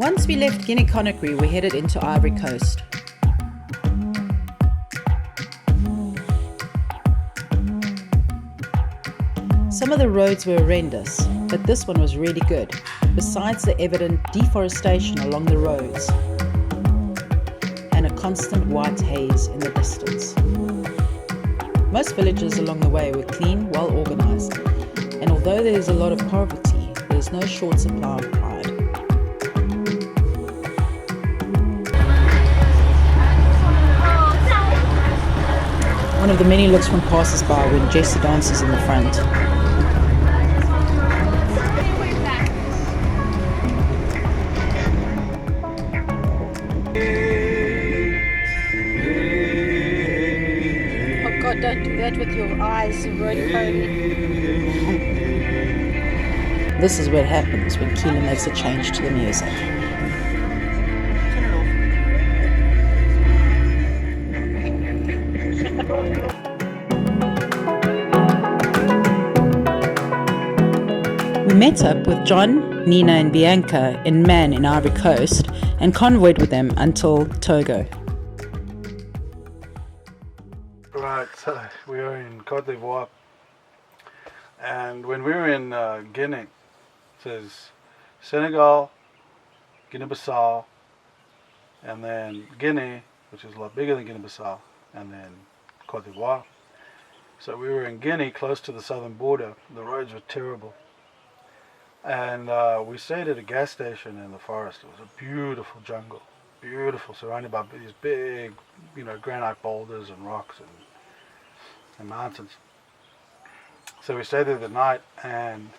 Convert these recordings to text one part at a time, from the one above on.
Once we left Guinea-Conakry, we headed into Ivory Coast. Some of the roads were horrendous, but this one was really good, besides the evident deforestation along the roads and a constant white haze in the distance. Most villages along the way were clean, well organized, and although there is a lot of poverty, there is no short supply of pride. One of the many looks from passers-by when Jessie dances in the front. Oh God, don't do that with your eyes, roly-poly. This is what happens when Keela makes a change to the music. We met up with John, Nina and Bianca in Man in Ivory Coast and convoyed with them until Togo. Right, so we are in Côte d'Ivoire, and when we were in Guinea, it says Senegal, Guinea-Bissau, and then Guinea, which is a lot bigger than Guinea-Bissau, and then Côte d'Ivoire. So we were in Guinea, close to the southern border. The roads were terrible. And we stayed at a gas station in the forest. It was a beautiful jungle, beautiful, surrounded by these big, granite boulders and rocks and mountains. So we stayed there the night, and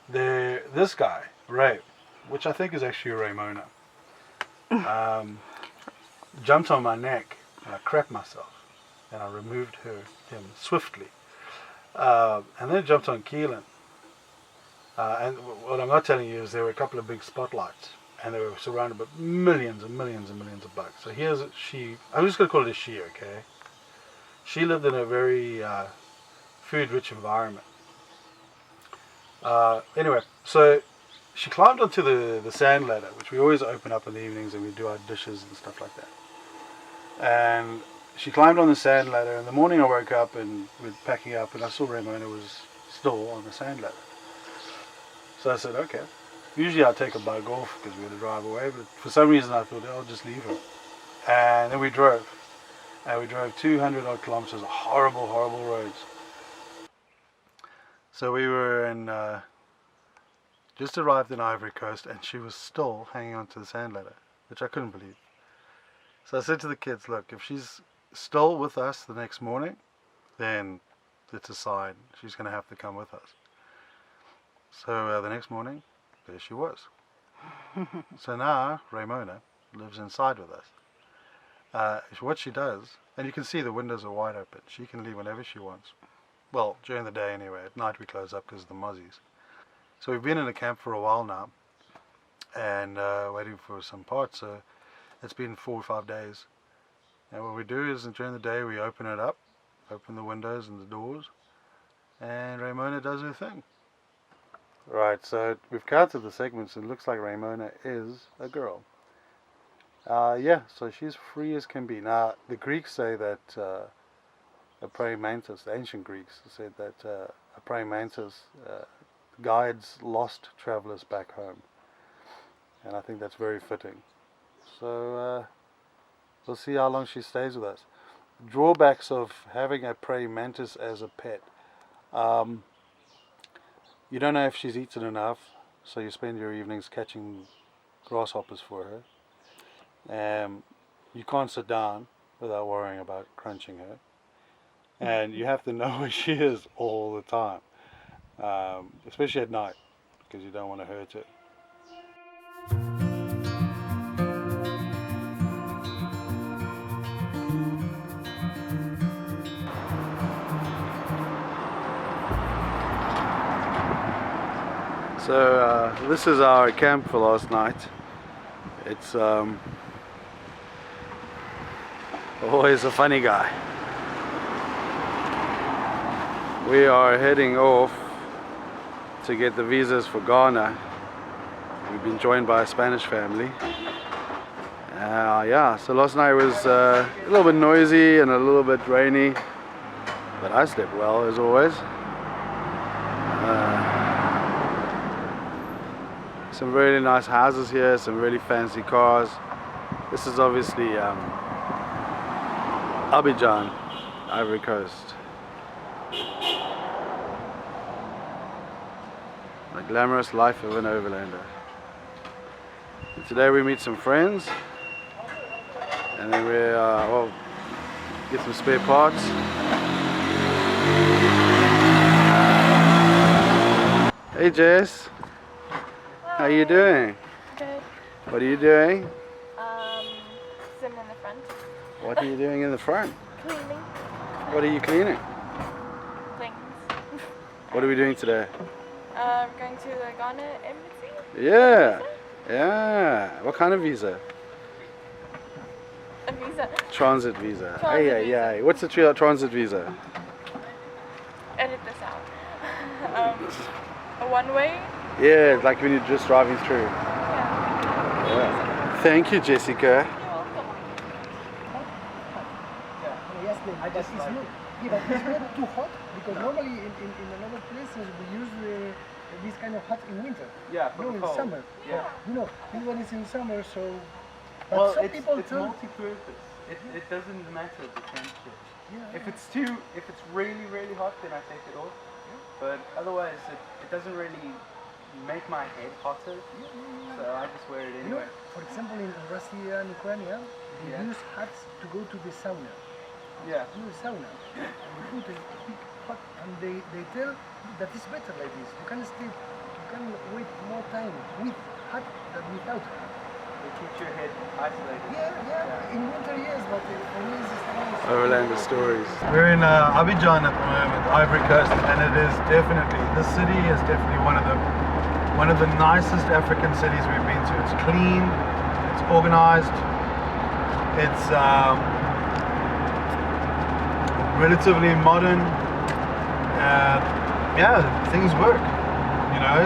this guy, Ray, which I think is actually Raymona, jumped on my neck, and I crapped myself, and I removed him swiftly. And then it jumped on Keelan. And what I'm not telling you is there were a couple of big spotlights, and they were surrounded by millions and millions and millions of bugs. So here's she. I'm just going to call it a she, okay? She lived in a very food-rich environment. Anyway, so she climbed onto the sand ladder, which we always open up in the evenings, and we do our dishes and stuff like that. And she climbed on the sand ladder. In the morning I woke up and we're packing up, and I saw Raymona was still on the sand ladder. So I said, okay. Usually I'd take a bug off because we had to drive away, but for some reason I thought, I'll just leave her. And then we drove. And we drove 200 odd kilometers of horrible, horrible roads. So we were in, just arrived in Ivory Coast, and she was still hanging onto the sand ladder, which I couldn't believe. So I said to the kids, look, if she's still with us the next morning, then it's a sign she's going to have to come with us. So the next morning, there she was. So now Raymona lives inside with us. What she does, and you can see the windows are wide open, she can leave whenever she wants. Well, during the day anyway. At night we close up because of the mozzies. So we've been in the camp for a while now, and waiting for some parts. So it's been 4 or 5 days. And what we do is during the day we open it up, open the windows and the doors, and Raymona does her thing. Right, so we've counted the segments, and it looks like Raymona is a girl. Yeah, so she's free as can be. Now, the Greeks say that a praying mantis, the ancient Greeks said that a praying mantis guides lost travelers back home. And I think that's very fitting. So we'll see how long she stays with us. Drawbacks of having a praying mantis as a pet. You don't know if she's eaten enough, so you spend your evenings catching grasshoppers for her. You can't sit down without worrying about crunching her. And you have to know where she is all the time, especially at night, because you don't want to hurt her. So this is our camp for last night. It's always a funny guy. We are heading off to get the visas for Ghana. We've been joined by a Spanish family. Yeah, so last night was a little bit noisy and a little bit rainy, but I slept well as always. Some really nice houses here, some really fancy cars. This is obviously Abidjan, Ivory Coast. The glamorous life of an overlander. And today we meet some friends, and then we well, get some spare parts. Hey Jess, how are you doing? Good. What are you doing? Sitting in the front. What are you doing in the front? Cleaning What are you cleaning? things. What are we doing today? Going to the Ghana embassy. Yeah, yeah. What kind of visa? A visa. Transit visa. Transit Hey, visa. yeah. What's the transit visa? Edit this out. A one-way. Yeah, like when you're just driving through. Yeah. Yeah. Thank you, Jessica. You're welcome. Yes, but it's not, yeah, but it's not too hot because normally in another places we use this kind of hot in winter. Yeah, for No, the in cold. summer. Yeah. You know, this one is in summer, so. But Well, some it's people tell. multi-purpose. It doesn't matter the temperature. Yeah, If it's really really hot, then I take it off. But otherwise, it doesn't really make my head hotter. So I just wear it You know, anyway. for example, in Russia and Ukraine, they Yeah. use hats to go to the sauna. Yeah. You know, the sauna. And you put a big hot, and they tell that it's better like this. You can wait more time with hat than without hat. It keeps your head isolated. Yeah. In winter, yes, but for me, it's nice. Overlander stories. We're in Abidjan at the moment, Ivory Coast, and it is definitely, this city is definitely one of the nicest African cities we've been to. It's clean, it's organized, it's relatively modern. Yeah, things work. You know,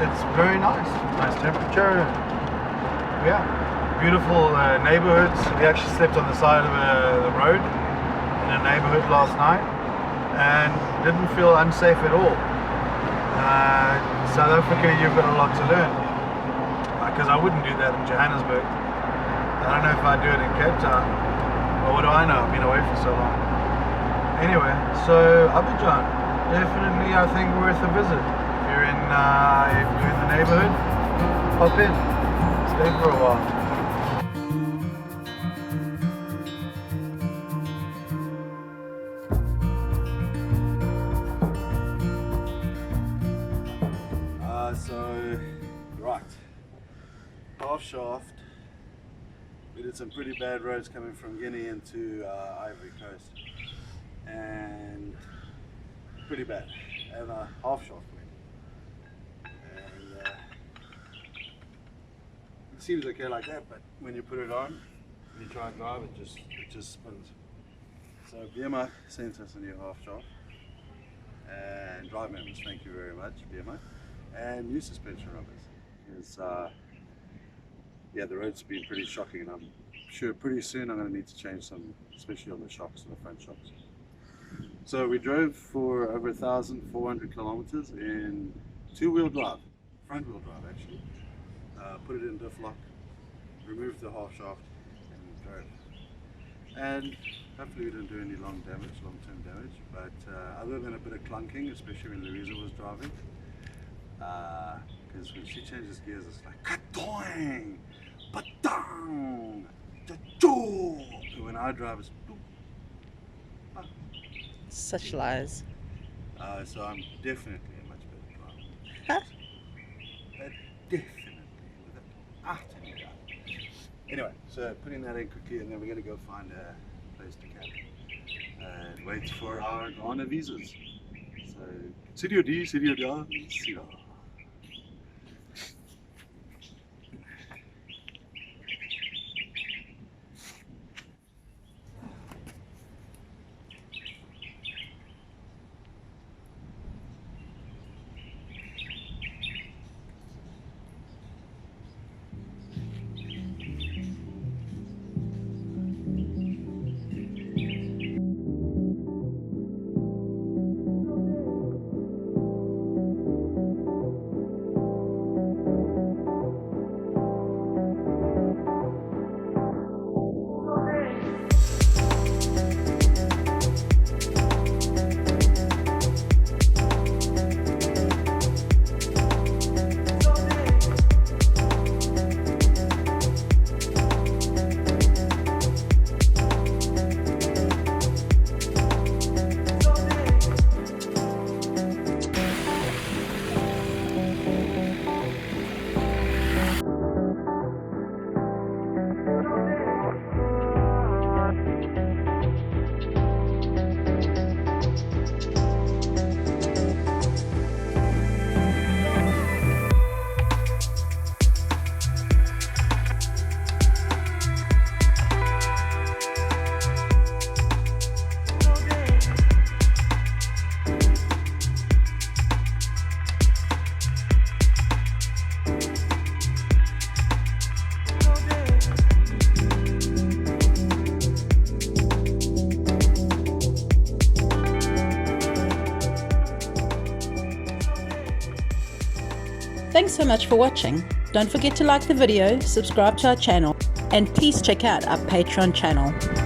it's very nice. Nice temperature. Yeah, beautiful neighborhoods. We actually slept on the side of the road in a neighborhood last night and didn't feel unsafe at all. South Africa, you've got a lot to learn, because I wouldn't do that in Johannesburg. I don't know if I'd do it in Cape Town. Well, what do I know? I've been away for so long. Anyway, so Abidjan, definitely I think worth a visit. If you're in the neighborhood, pop in. Stay for a while. Right, half shaft. We did some pretty bad roads coming from Guinea into Ivory Coast, and pretty bad, and a half shaft went. And it seems okay like that, but when you put it on, when you try and drive, it just spins. So BMI sent us a new half shaft, and drive members, thank you very much, BMI, and new suspension rubbers. Because yeah, the road's been pretty shocking, and I'm sure pretty soon I'm going to need to change some, especially on the shocks, on the front shocks. So we drove for over 1,400 kilometers in two-wheel drive, front-wheel drive actually. Put it in diff lock, removed the half shaft, and drove. And hopefully we didn't do any long-term damage. But other than a bit of clunking, especially when Louisa was driving, because when she changes gears, it's like katoing, patang, chachoo. And when I drive, it's boop, ah. Such lies. So I'm definitely a much better driver. Huh? Definitely, without any doubt. Anyway, so putting that in quickly, and then we're going to go find a place to camp and wait for our Ghana visas. So, Studio D, Studio Da, Studio. Thanks so much for watching. Don't forget to like the video, subscribe to our channel, and please check out our Patreon channel.